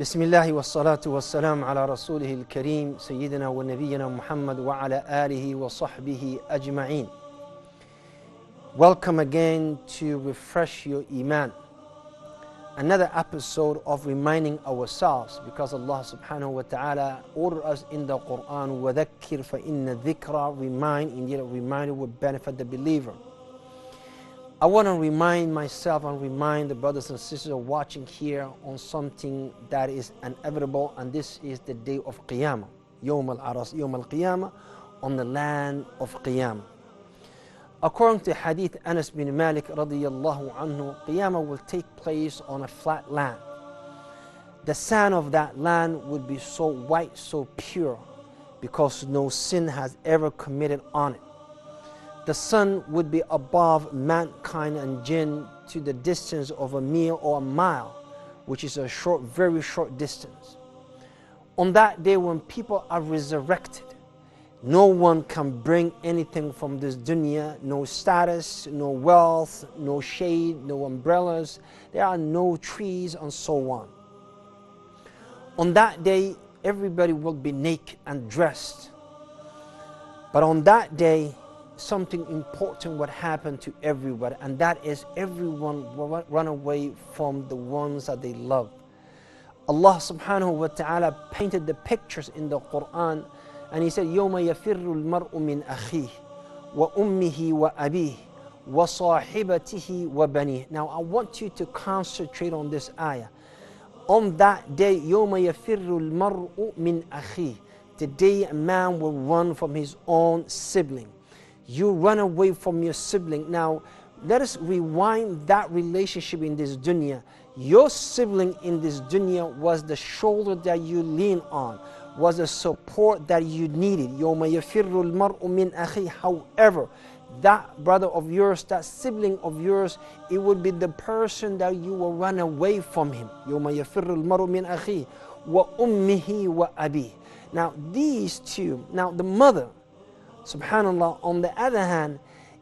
بسم الله والصلاة والسلام على رسوله الكريم سيدنا ونبينا محمد وعلى آله وصحبه أجمعين. Welcome again to refresh your iman. Another episode of reminding ourselves, because Allah subhanahu wa ta'ala ordered us in the Quran, وَذَكِّرْ فَإِنَّ الذِّكْرَ, remind, indeed a reminder will benefit the believer. I want to remind myself and remind the brothers and sisters watching here on something that is inevitable, and this is the day of Qiyamah, Yawm al-Qiyamah, on the land of Qiyamah. According to Hadith Anas bin Malik radiyallahu anhu, Qiyamah will take place on a flat land. The sand of that land would be so white, so pure, because no sin has ever committed on it. The sun would be above mankind and jinn to the distance of a mile or a mile, which is a short, very short distance. On that day when people are resurrected, no one can bring anything from this dunya, no status, no wealth, no shade, no umbrellas, there are no trees and so on. On that day, everybody will be naked and dressed. But on that day, something important would happen to everybody, and that is everyone will run away from the ones that they love. Allah subhanahu wa ta'ala painted the pictures in the Quran, and He said, يَوْمَ يَفِرُّ الْمَرْءُ مِنْ أَخِيهِ وَأُمِّهِ وَأَبِيهِ وَصَاحِبَتِهِ وَبَنِيهِ. Now I want you to concentrate on this ayah. On that day, يَوْمَ يَفِرُّ الْمَرْءُ مِنْ أَخِيهِ, the day a man will run from his own sibling. You run away from your sibling. Now, let us rewind that relationship in this dunya. Your sibling in this dunya was the shoulder that you lean on, was the support that you needed. يَوْمَ يَفِرُّ الْمَرْءُ مِنْ أَخِيهِ. However, that brother of yours, that sibling of yours, it would be the person that you will run away from him. يَوْمَ يَفِرُّ الْمَرْءُ مِنْ أَخِيهِ وَأُمِّهِ وَأَبِيهِ. Now, these two, now the mother, subhanallah, on the other hand,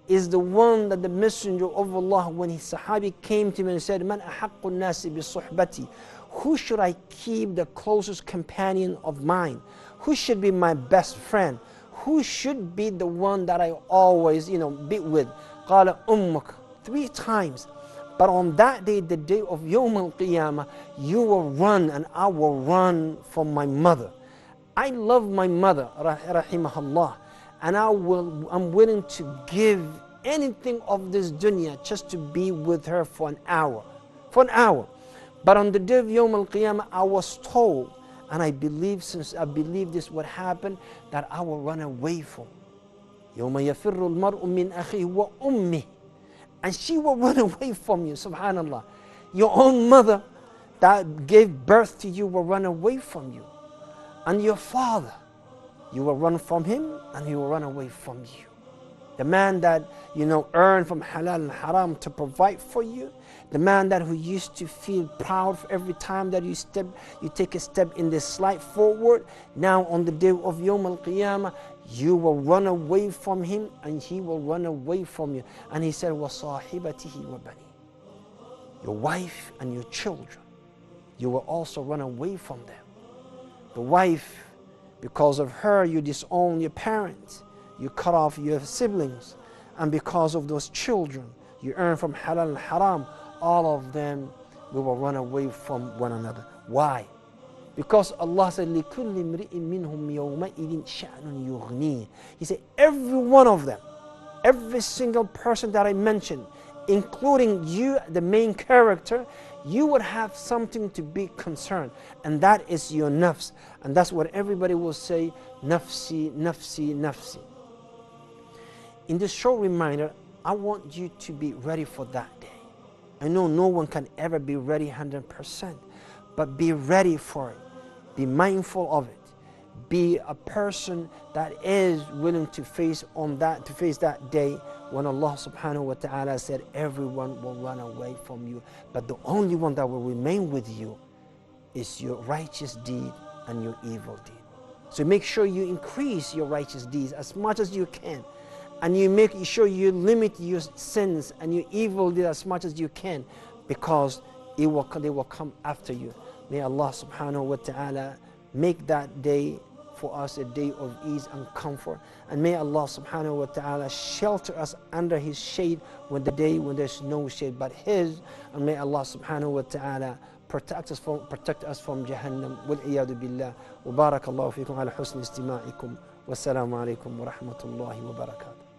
is the one that the Messenger of Allah, when his Sahabi came to him and said, Man ahaqqu nasi bi suhbati, who should I keep the closest companion of mine? Who should be my best friend? Who should be the one that I always, be with? Qala ummuk, 3 times. But on that day, the day of Yawm al-Qiyamah, you will run and I will run from my mother. I love my mother, rahimahullah. And I'm willing to give anything of this dunya just to be with her for an hour. For an hour. But on the day of Yawm al-Qiyamah, I was told, and I believe, since I believe this would happen, that I will run away from. يَوْمَ يَفِرُّ الْمَرْءُ مِنْ أَخِيهِ وَأُمِّهِ. And she will run away from you, subhanallah. Your own mother that gave birth to you will run away from you. And your father, you will run from him and he will run away from you. The man that earned from halal and haram to provide for you, the man that who used to feel proud for every time that you take a step in this slide forward, now on the day of Yawm al-Qiyamah, you will run away from him and he will run away from you. And he said, وَصَاحِبَتِهِ وَبَنِيهِ. Your wife and your children, you will also run away from them. The wife, because of her, you disown your parents, you cut off your siblings, and because of those children, you earn from halal and haram, all of them, we will run away from one another. Why? Because Allah said, لِكُلِّ امْرِئٍ مِّنْهُمْ يَوْمَئِذٍ شَأْنٌ يُغْنِيهِ. He said, every one of them, every single person that I mentioned, including you, the main character, you would have something to be concerned, and that is your nafs. And that's what everybody will say, nafsi, nafsi, nafsi. In this short reminder, I want you to be ready for that day. I know no one can ever be ready 100%, but be ready for it. Be mindful of it. Be a person that is willing to face that day when Allah subhanahu wa ta'ala said everyone will run away from you, but the only one that will remain with you is your righteous deed and your evil deed. So make sure you increase your righteous deeds as much as you can, and you make sure you limit your sins and your evil deeds as much as you can, because they will come after you. May Allah subhanahu wa ta'ala make that day for us a day of ease and comfort. And may Allah subhanahu wa ta'ala shelter us under His shade when the day when there's no shade but His. And may Allah subhanahu wa ta'ala protect us from Jahannam. Wal-iyadu billah. Wa barakallahu fikum ala husni istima'ikum. Wassalamu alaikum wa rahmatullahi wa barakatuh.